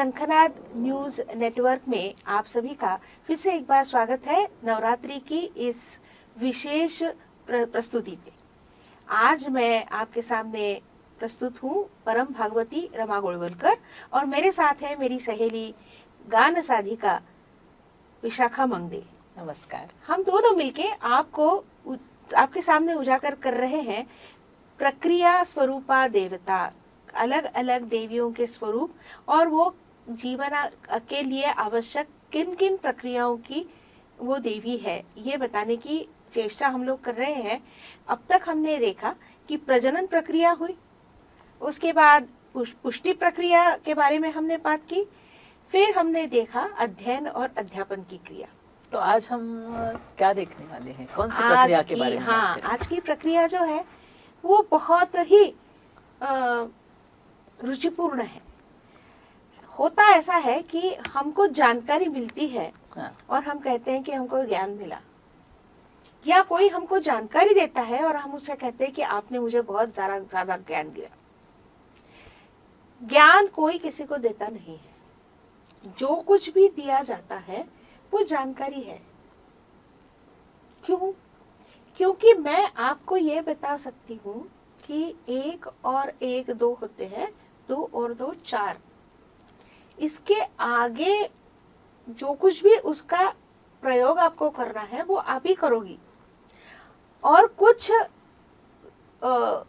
शंखनाद news network में आप सभी का फिर से एक बार स्वागत है नवरात्रि की इस विशेष प्रस्तुति पे। आज मैं आपके सामने प्रस्तुत हूँ परम भागवती रमा गोलवलकर और मेरे साथ है मेरी सहेली गान साधिका विशाखा मंगदे। नमस्कार। हम दोनों मिलके आपके सामने उजागर कर रहे हैं प्रक्रिया स्वरूपा देवता, अलग अलग देवियों के स्वरूप और वो जीवन के लिए आवश्यक किन किन प्रक्रियाओं की वो देवी है, ये बताने की चेष्टा हम लोग कर रहे हैं। अब तक हमने देखा कि प्रजनन प्रक्रिया हुई, उसके बाद पुष्टि प्रक्रिया के बारे में हमने बात की, फिर हमने देखा अध्ययन और अध्यापन की क्रिया। तो आज हम क्या देखने वाले हैं, कौन सी प्रक्रिया के बारे में? हाँ, आज की प्रक्रिया जो है वो बहुत ही रुचिपूर्ण है। होता ऐसा है कि हमको जानकारी मिलती है और हम कहते हैं कि हमको ज्ञान मिला, या कोई हमको जानकारी देता है और हम उससे कहते हैं कि आपने मुझे बहुत ज्यादा ज्ञान दिया। ज्ञान कोई किसी को देता नहीं है, जो कुछ भी दिया जाता है वो जानकारी है। क्यों? क्योंकि मैं आपको ये बता सकती हूँ कि 1 और 1 2 होते हैं, 2 और 2 4। इसके आगे जो कुछ भी उसका प्रयोग आपको करना है वो आप ही करोगी, और कुछ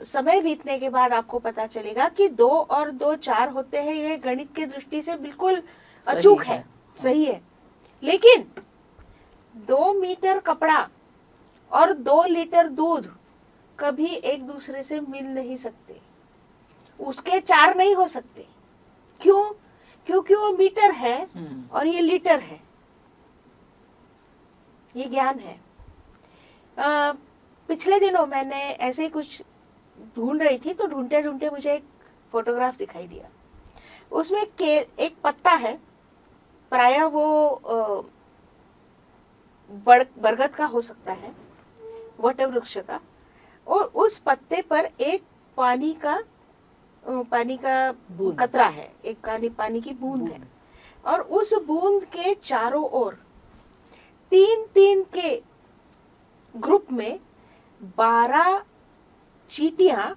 समय बीतने के बाद आपको पता चलेगा कि 2 और 2 4 होते हैं। ये गणित की दृष्टि से बिल्कुल अचूक है, सही है। लेकिन 2 मीटर कपड़ा और 2 लीटर दूध कभी एक दूसरे से मिल नहीं सकते, उसके 4 नहीं हो सकते। क्यों? क्योंकि वो मीटर है और ये लीटर है। ये ज्ञान है। पिछले दिनों मैंने ऐसे ही कुछ ढूंढ रही थी, तो ढूंढते ढूंढते मुझे एक फोटोग्राफ दिखाई दिया। उसमें एक पत्ता है, प्रायः वो बरगद का हो सकता है, वट वृक्ष का, और उस पत्ते पर एक पानी का कतरा है, एक पानी की बूंद है, और उस बूंद के चारों ओर 3-3 के ग्रुप में 12 चींटियां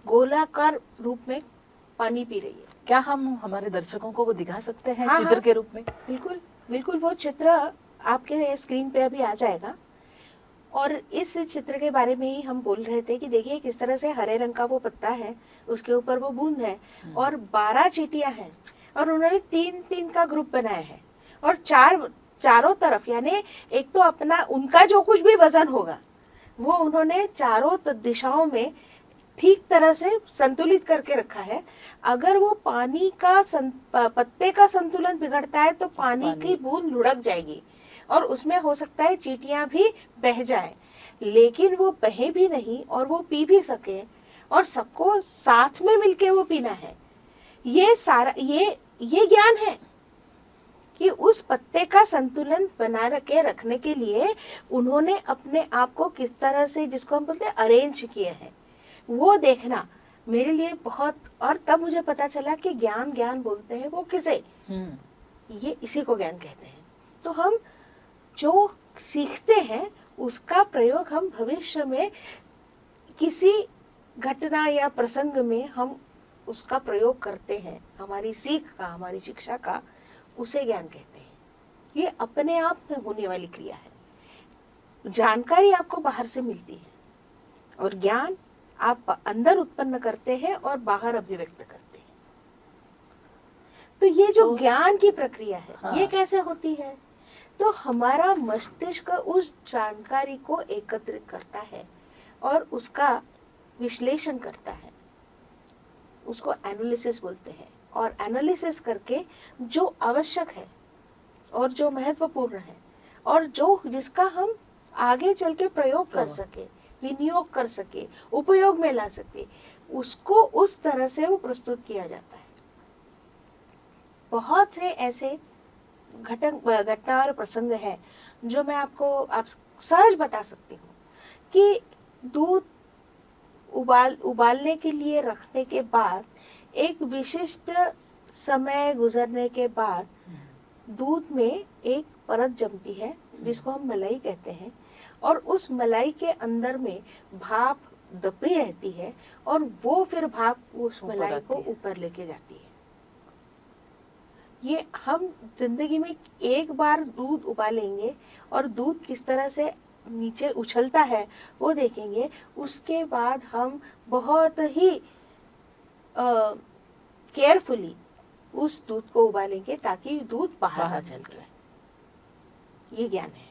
गोलाकार रूप में पानी पी रही है। क्या हम हमारे दर्शकों को वो दिखा सकते हैं? हाँ, चित्र के रूप में? बिल्कुल बिल्कुल, वो चित्र आपके स्क्रीन पे अभी आ जाएगा। और इस चित्र के बारे में ही हम बोल रहे थे कि देखिए किस तरह से हरे रंग का वो पत्ता है, उसके ऊपर वो बूंद है और 12 चींटियां हैं, और उन्होंने 3-3 का ग्रुप बनाया है, और चारों तरफ, यानी एक तो अपना उनका जो कुछ भी वजन होगा वो उन्होंने चारों दिशाओं में ठीक तरह से संतुलित करके रखा है। अगर वो पत्ते का संतुलन बिगड़ता है तो पानी की बूंद लुढ़क जाएगी और उसमें हो सकता है चींटियां भी बह जाए, लेकिन वो बहे भी नहीं और वो पी भी सके, और सबको साथ में मिलके वो पीना है। ये सारा ये ज्ञान है कि उस पत्ते का संतुलन बना के रखने के लिए उन्होंने अपने आप को किस तरह से, जिसको हम बोलते हैं, अरेंज किया है, वो देखना मेरे लिए बहुत। और तब मुझे पता चला कि ज्ञान बोलते हैं वो किसे, ये इसी को ज्ञान कहते हैं। तो हम जो सीखते हैं उसका प्रयोग हम भविष्य में किसी घटना या प्रसंग में हम उसका प्रयोग करते हैं, हमारी सीख का, हमारी शिक्षा का, उसे ज्ञान कहते हैं। ये अपने आप में होने वाली क्रिया है। जानकारी आपको बाहर से मिलती है और ज्ञान आप अंदर उत्पन्न करते हैं और बाहर अभिव्यक्त करते हैं। तो ये जो ज्ञान की प्रक्रिया है, ये कैसे होती है? तो हमारा मस्तिष्क उस जानकारी को एकत्रित करता है और उसका विश्लेषण करता है, उसको एनालिसिस बोलते हैं। और एनालिसिस करके जो आवश्यक है और जो महत्वपूर्ण है और जिसका हम आगे चल के प्रयोग कर सके, विनियोग कर सके, उपयोग में ला सके, उसको उस तरह से वो प्रस्तुत किया जाता है। बहुत से ऐसे घटना और प्रसंग है जो मैं आप सहज बता सकती हूँ कि दूध उबालने के लिए रखने के बाद एक विशिष्ट समय गुजरने के बाद दूध में एक परत जमती है जिसको हम मलाई कहते हैं, और उस मलाई के अंदर में भाप दबी रहती है और वो फिर भाप उस ऊपर मलाई को आती है। ऊपर लेके जाती है। ये हम जिंदगी में एक बार दूध उबालेंगे और दूध किस तरह से नीचे उछलता है वो देखेंगे। उसके बाद हम बहुत ही केयरफुली उस दूध को उबालेंगे ताकि दूध बाहर ना निकले। चले। ये ज्ञान है।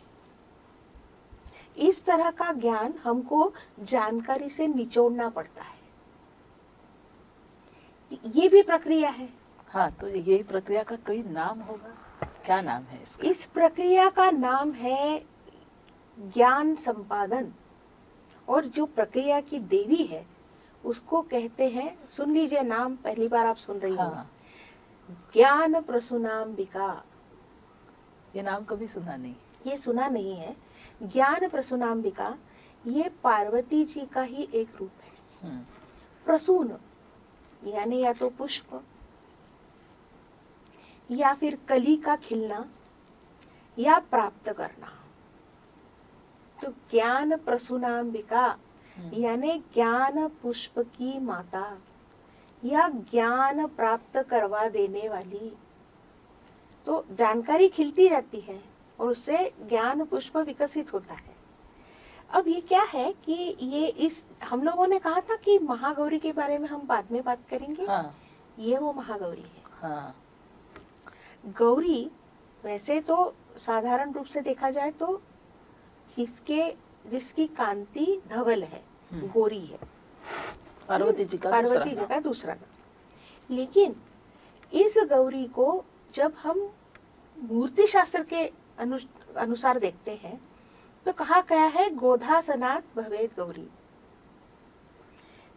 इस तरह का ज्ञान हमको जानकारी से निचोड़ना पड़ता है। ये भी प्रक्रिया है। हाँ, तो ये प्रक्रिया का कोई नाम होगा? क्या नाम है इसका? इस प्रक्रिया का नाम है ज्ञान संपादन। और जो प्रक्रिया की देवी है उसको कहते हैं, सुन लीजिए नाम, पहली बार आप सुन रही हो। हाँ, ज्ञान प्रसूनाम्बिका। ये नाम कभी सुना नहीं। ये सुना नहीं है। ज्ञान प्रसूनाम्बिका ये पार्वती जी का ही एक रूप है। प्रसून यानी या तो पुष्प या फिर कली का खिलना या प्राप्त करना। तो ज्ञान प्रसूनाम्बिका यानी ज्ञान पुष्प की माता या ज्ञान प्राप्त करवा देने वाली। तो जानकारी खिलती जाती है और उससे ज्ञान पुष्प विकसित होता है। अब ये क्या है कि ये इस हम लोगों ने कहा था कि महागौरी के बारे में हम बाद में बात करेंगे। हाँ, ये वो महागौरी है। हाँ, गौरी वैसे तो साधारण रूप से देखा जाए तो जिसकी कांति धवल है, गोरी है, पार्वती जी का पार्वती जी का दूसरा नाम। लेकिन इस गौरी को जब हम मूर्ति शास्त्र के अनुसार देखते हैं तो कहा गया है गोधासनात् भवेत् गौरी।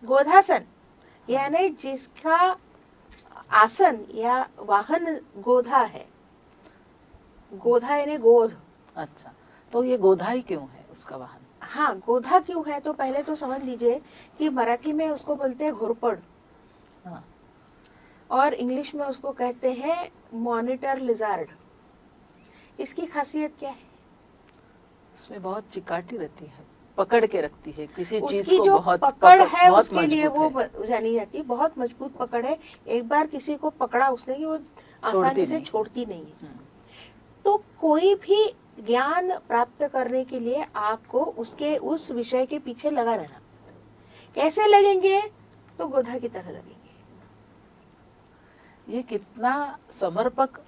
गोधासन यानी जिसका आसन या वाहन गोधा है। गोधा यानी गोध। अच्छा, तो ये गोधा ही क्यों है उसका वाहन? हाँ, गोधा क्यों है तो पहले तो समझ लीजिए कि मराठी में उसको बोलते हैं घोरपड़। हाँ, और इंग्लिश में उसको कहते हैं मॉनिटर लिजार्ड। इसकी खासियत क्या है? उसमें बहुत चिकाटी रहती है, पकड़ के रखती है किसी चीज उसकी को। जो बहुत पकड़ है बहुत उसके लिए वो मजबूत जानी जाती है। बहुत मजबूत पकड़ है। एक बार किसी को पकड़ा उसने कि वो आसानी से छोड़ती नहीं है। तो कोई भी ज्ञान प्राप्त करने के लिए आपको उसके उस विषय के पीछे लगा रहना। कैसे लगेंगे? तो गोधा की तरह लगेंगे। ये कितना समर्पक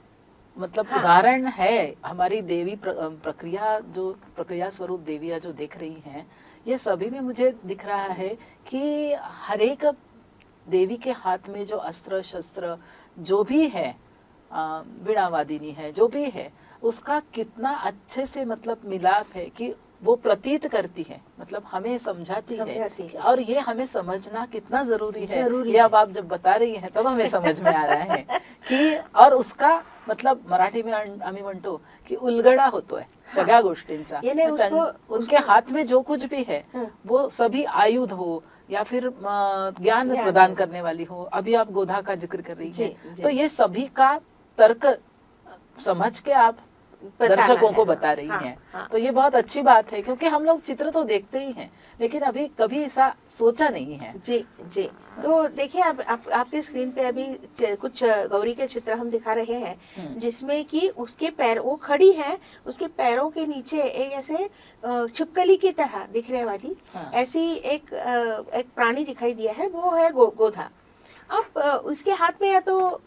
मतलब हाँ। उदाहरण है। हमारी देवी प्रक्रिया स्वरूप देवियां जो देख रही हैं, ये सभी में मुझे दिख रहा है कि हर एक देवी के हाथ में जो अस्त्र शस्त्र जो भी है, वीणा वादिनी है, जो भी है, उसका कितना अच्छे से मतलब मिलाप है कि वो प्रतीत करती है, मतलब हमें समझाती है। और ये हमें समझना कितना जरूरी है। ये अब आप जब बता रही हैं तब हमें समझ में आ रहा है कि और उसका मतलब मराठी में आम्ही म्हणतो की उलगडा होतोय सगळ्या गोष्टींचा। उनके हाथ में जो कुछ भी है वो सभी आयुध हो या फिर ज्ञान प्रदान करने वाली हो। अभी आप गोधा का जिक्र कर रही हैं, तो ये सभी का तर्क समझ के आप दर्शकों को बता रही हैं। हाँ। तो ये बहुत अच्छी बात है, क्योंकि हम लोग चित्र तो देखते ही हैं लेकिन अभी कभी ऐसा सोचा नहीं है। जी जी। तो देखिए आपके स्क्रीन पे अभी कुछ गौरी के चित्र हम दिखा रहे हैं जिसमें कि उसके पैर, वो खड़ी है, उसके पैरों के नीचे एक ऐसे छिपकली की तरह दिखने वाली ऐसी एक प्राणी दिखाई दिया है, वो है गोधा। अब उसके हाथ में या तो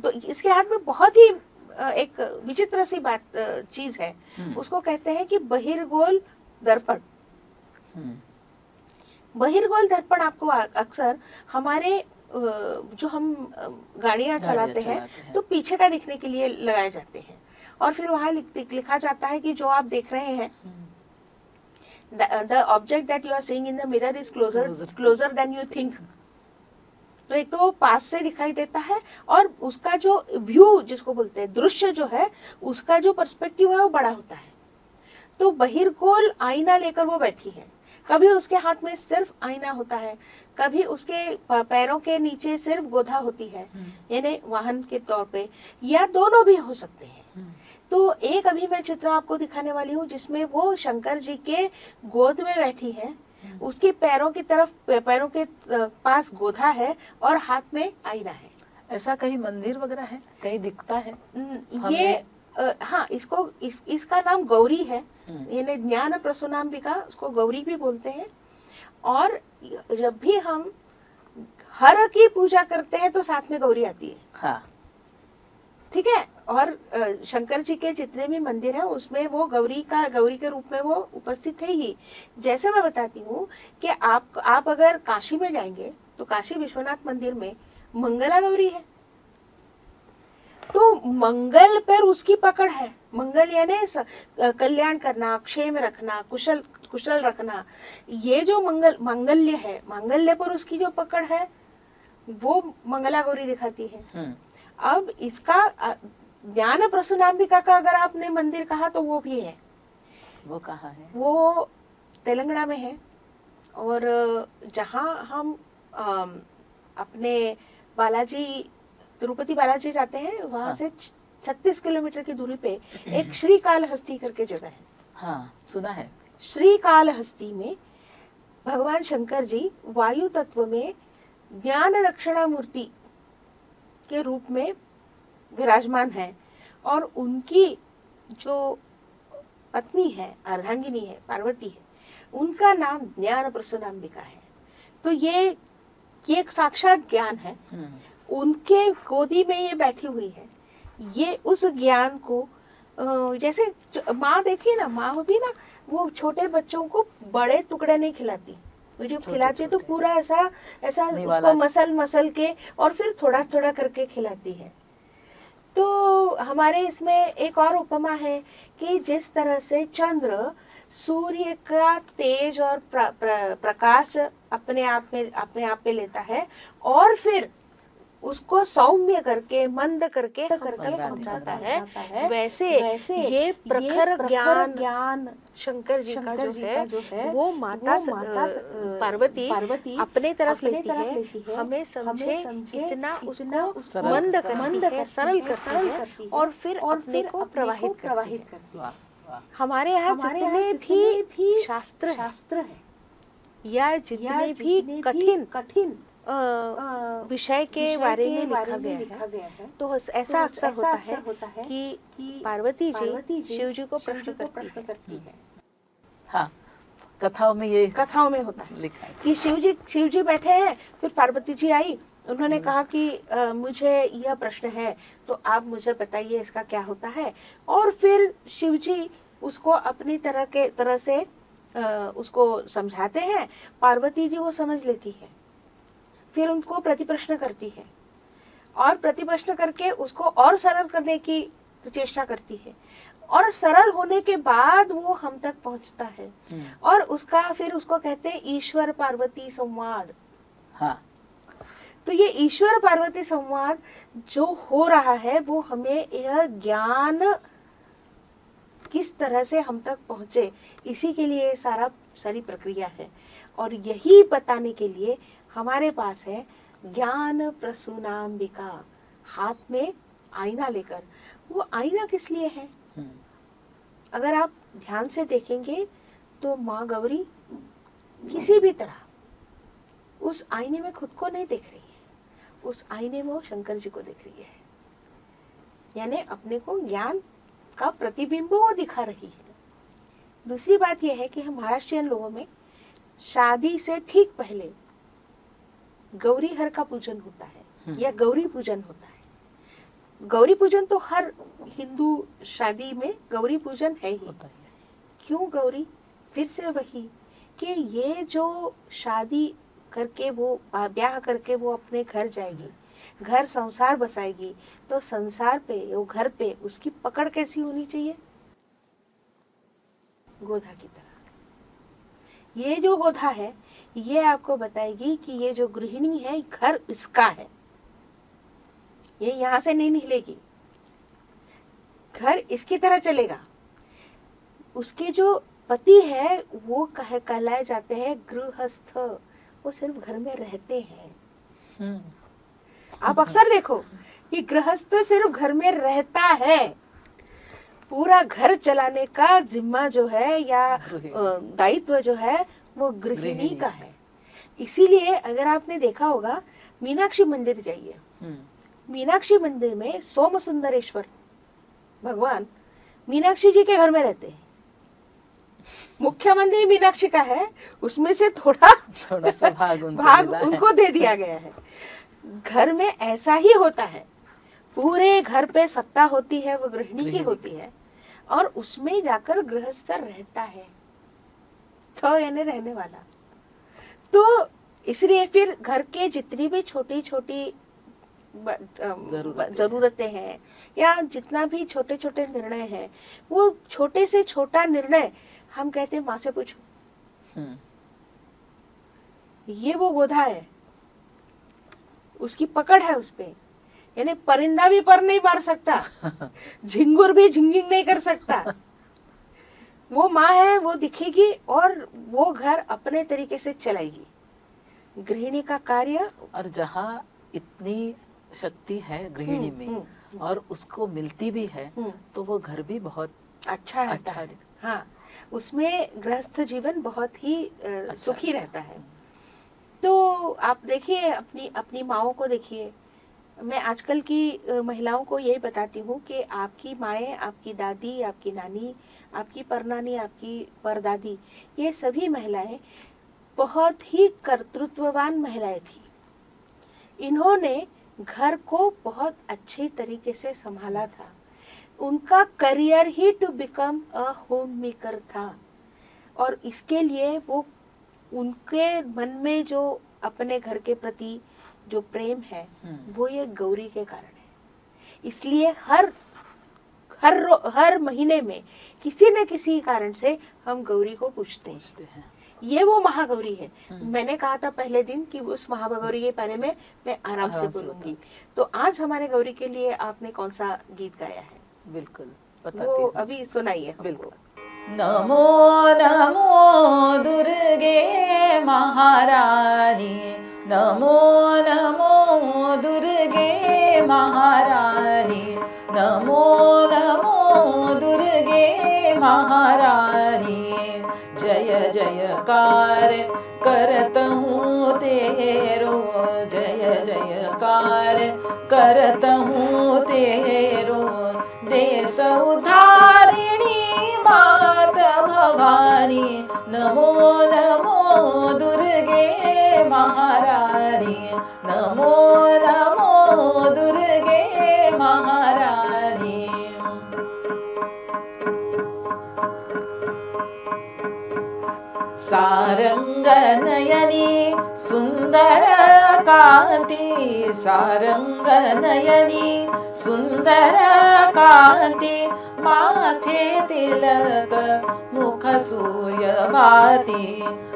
इसके हाथ में बहुत ही एक विचित्र सी चीज है, उसको कहते हैं कि बहिर्गोल दर्पण। बहिर्गोल दर्पण आपको अक्सर हमारे जो हम गाड़ियां चलाते हैं तो पीछे का दिखने के लिए लगाए जाते हैं, और फिर वहां लिखा जाता है कि जो आप देख रहे हैं, the object that you are seeing in the mirror is closer than you think। तो एक तो पास से दिखाई देता है और उसका जो व्यू जिसको बोलते हैं, दृश्य जो है, उसका जो पर्सपेक्टिव है वो बड़ा होता है। तो बहिर्गोल आईना लेकर वो बैठी है। कभी उसके हाथ में सिर्फ आईना होता है, कभी उसके पैरों के नीचे सिर्फ गोधा होती है, यानी वाहन के तौर पे, या दोनों भी हो सकते हैं। तो एक अभी मैं चित्र आपको दिखाने वाली हूँ जिसमें वो शंकर जी के गोद में बैठी है, उसके पैरों की तरफ, पैरों के पास गोधा है और हाथ में आईना है। ऐसा कहीं मंदिर वगैरह है, कहीं दिखता है? ये हाँ, इसका नाम गौरी है, यानी ज्ञान प्रसूनाम्बिका, उसको गौरी भी बोलते हैं। और जब भी हम हर की पूजा करते हैं तो साथ में गौरी आती है। हाँ। ठीक है। और शंकर जी के जितने भी मंदिर है उसमें वो गौरी के रूप में वो उपस्थित है ही। जैसे मैं बताती हूँ कि आप अगर काशी में जाएंगे तो काशी विश्वनाथ मंदिर में मंगला गौरी है, तो मंगल पर उसकी पकड़ है। मंगल यानी कल्याण करना, क्षेम रखना, कुशल रखना। ये जो मंगल्य है, मांगल्य पर उसकी जो पकड़ है वो मंगला गौरी दिखाती है। अब इसका ज्ञान प्रसूनाम्बिका का अगर आपने मंदिर कहा तो वो भी है। वो कहाँ है? वो तेलंगाना में है। और जहाँ हम अपने तिरुपति बालाजी जाते हैं वहां हाँ। से 36 किलोमीटर की दूरी पे एक श्रीकालहस्ती करके जगह है। हाँ, सुना है। श्रीकालहस्ती में भगवान शंकर जी वायु तत्व में ज्ञान दक्षिणा मूर्ति के रूप में विराजमान है, और उनकी जो पत्नी है, अर्धांगिनी है, पार्वती है, उनका नाम ज्ञान प्रसूनाम्बिका है। तो ये एक साक्षात ज्ञान है। उनके गोदी में ये बैठी हुई है। ये उस ज्ञान को जैसे माँ देखिए ना, माँ होती ना, वो छोटे बच्चों को बड़े टुकड़े नहीं खिलाती, तो जब खिलाती है तो पूरा ऐसा उसको मसल के और फिर थोड़ा थोड़ा करके खिलाती है। तो हमारे इसमें एक और उपमा है कि जिस तरह से चंद्र सूर्य का तेज और प्रकाश अपने आप में लेता है और फिर उसको सौम्य करके, मंद करके पहुंचाता है, वैसे ये प्रखर ज्ञान शंकर जी का जो है वो माता पार्वती अपने तरफ लेती है। हमें समझे इतना उसको मंद करती है, सरल करती है और फिर अपने को प्रवाहित करती है। हमारे यहाँ जितने भी शास्त्र है या जितने भी कठिन विषय के बारे में लिखा गया है, तो ऐसा अक्सर होता है कि पार्वती जी शिव जी को प्रश्न करती है। हाँ, कथाओं में होता है लिखा है कि शिव जी बैठे हैं, फिर पार्वती जी आई, उन्होंने कहा कि मुझे यह प्रश्न है तो आप मुझे बताइए इसका क्या होता है। और फिर शिव जी उसको अपनी तरह से उसको समझाते हैं। पार्वती जी वो समझ लेती है, फिर उनको प्रतिप्रश्न करती है और प्रतिप्रश्न करके उसको और सरल करने की चेष्टा करती है, और सरल होने के बाद वो हम तक पहुंचता है। और फिर उसको कहते हैं ईश्वर पार्वती संवाद। हाँ। तो ये ईश्वर पार्वती संवाद जो हो रहा है वो हमें यह ज्ञान किस तरह से हम तक पहुंचे, इसी के लिए सारी प्रक्रिया है। और यही बताने के लिए हमारे पास है ज्ञान प्रसूनाम्बिका, हाथ में आईना लेकर। वो आईना किस लिए है? अगर आप ध्यान से देखेंगे तो माँ गौरी किसी भी तरह उस आईने में खुद को नहीं देख रही है, उस आईने में वो शंकर जी को देख रही है, यानी अपने को ज्ञान का प्रतिबिंब वो दिखा रही है। दूसरी बात यह है कि हम महाराष्ट्रियन लोगों में शादी से ठीक पहले गौरी हर का पूजन होता है या गौरी पूजन होता है। गौरी पूजन तो हर हिंदू शादी में गौरी पूजन है ही। क्यों गौरी? फिर से वही कि ये जो शादी करके वो ब्याह करके वो अपने घर जाएगी, घर संसार बसाएगी, तो संसार पे, वो घर पे उसकी पकड़ कैसी होनी चाहिए? गोधा की तरह। ये जो गोधा है ये आपको बताएगी कि ये जो गृहिणी है घर इसका है, ये यहाँ से नहीं निकलेगी, घर इसकी तरह चलेगा। उसके जो पति है वो कहलाए जाते हैं गृहस्थ, वो सिर्फ घर में रहते हैं। आप अक्सर देखो कि गृहस्थ सिर्फ घर में रहता है, पूरा घर चलाने का जिम्मा जो है या दायित्व जो है वो गृहिणी का है। इसीलिए अगर आपने देखा होगा, मीनाक्षी मंदिर जाइए, मीनाक्षी मंदिर में सोम सुंदरेश्वर भगवान मीनाक्षी जी के घर में रहते हैं। मुख्य मंदिर मीनाक्षी का है, उसमें से थोड़ा सा भाग उनको दे दिया गया है। घर में ऐसा ही होता है, पूरे घर पे सत्ता होती है वो गृहिणी की होती है, और उसमें जाकर गृहस्थ रहता है, तो यानी रहने वाला। तो इसलिए फिर घर के जितनी भी छोटी छोटी जरूरतें हैं या जितना भी छोटे छोटे निर्णय हैं, वो छोटे से छोटा निर्णय हम कहते हैं माँ से पूछो। ये वो गोधा है, उसकी पकड़ है उस पे, यानी परिंदा भी पर नहीं मार सकता, झिंगुर भी झिंगिंग नहीं कर सकता। वो माँ है, वो दिखेगी और वो घर अपने तरीके से चलाएगी। गृहिणी का कार्य, और जहाँ इतनी शक्ति है गृहिणी में और उसको मिलती भी है, तो वो घर भी बहुत अच्छा रहता है। हाँ, उसमें गृहस्थ जीवन बहुत ही सुखी रहता है। तो आप देखिए अपनी माओं को देखिए। मैं आजकल की महिलाओं को यही बताती हूँ कि आपकी माएँ, आपकी दादी, आपकी नानी, आपकी परनानी, आपकी परदादी, ये सभी महिलाएं बहुत ही कर्तृत्ववान महिलाएं थी। इन्होंने घर को बहुत अच्छे तरीके से संभाला था। उनका करियर ही to become a home maker था, और इसके लिए वो उनके मन में जो अपने घर के प्रति जो प्रेम है वो ये गौरी के कारण है। इसलिए हर महीने में किसी न किसी कारण से हम गौरी को पूछते हैं। ये वो महागौरी है। मैंने कहा था पहले दिन कि उस महागौरी के बारे में मैं आराम से बोलूंगी। तो आज हमारे गौरी के लिए आपने कौन सा गीत गाया है? बिल्कुल वो अभी सुनाइए। बिल्कुल। नमो नमो दुर्गे महारानी, नमो नमो दुर्गे महारानी, नमो नमो दुर्गे महारानी। जय जयकार करत हूँ तेरो, जय जयकार करत हूँ तेरो। देश उद्धारिणी मात भवानी, नमो नमो दुर्गे महारानी, नमो नमो दुर्गे महारानी। सारंग नयनी सुंदर कांति, सारंग नयनी सुंदर कांति। माथे तिलक मुख सूर्य भाति,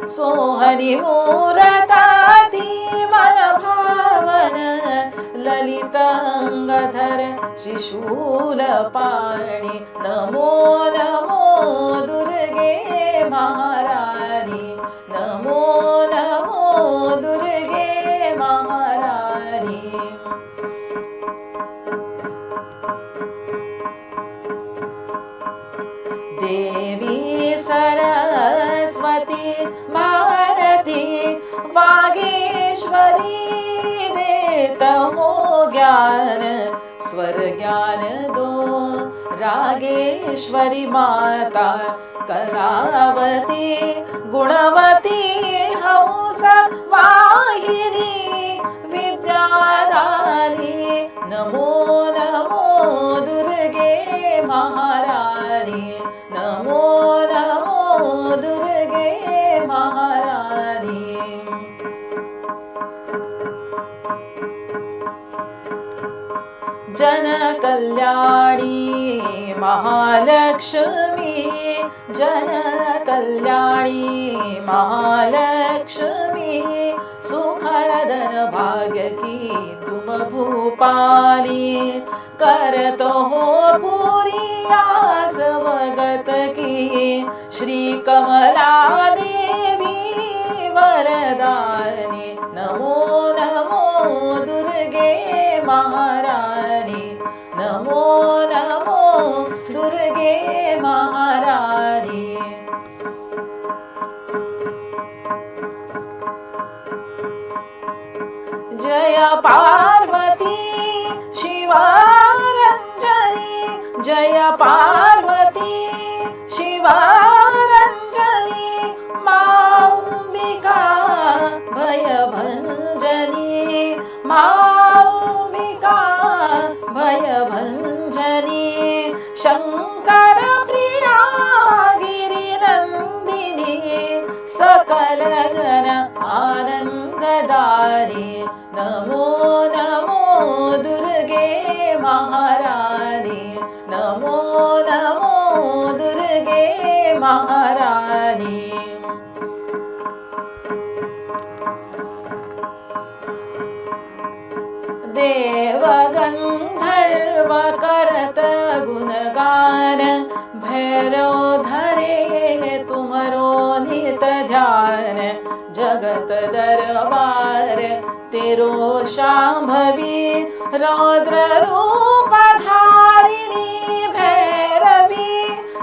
सोहनी मूरताति मन भावन। ललित अंगधर शिशूल पाणि, नमो नमो दुर्गे महारानी, नमो नमो दुर्गे महारानी। देवी सरस्वती भारती वागीश्वरी, देत हो ज्ञान स्वर ज्ञान दो। रागेश्वरी माता करावती, गुणवती हंस वाहिनी विद्यादानी। नमो नमो दुर्गे महारानी, नमो नमो दुर्गे महारानी। जन कल्याणी महालक्ष्मी, जन कल्याणी महालक्ष्मी, सुखदन भाग्य की तुम भूपाली, करतो हो पूरी आस भगत की, श्री कमला देवी वरदानी, नमो नमो दुर्गे महारानी, नमो नमो दुर्गे महारानी। जय पार्वती शिवारंजनी, जय पार्वती शिवारंजनी, मांबिका भयभंजनी, मांबिका भयभंजनी, शंकर प्रिया गिरिनंदिनी, सकल जन आनंददारी, नमो नमो दुर्गे महारानी, नमो नमो दुर्गे महारानी। देव गंधर्व करत गुणगान, भैरव धरे तुम्हारो नित ध्यान, जगत दरबार तेरो शांभवी, रौद्र रूप धारिणी भैरवी,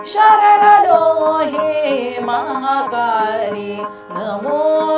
शरण लो हे महाकाली, नमो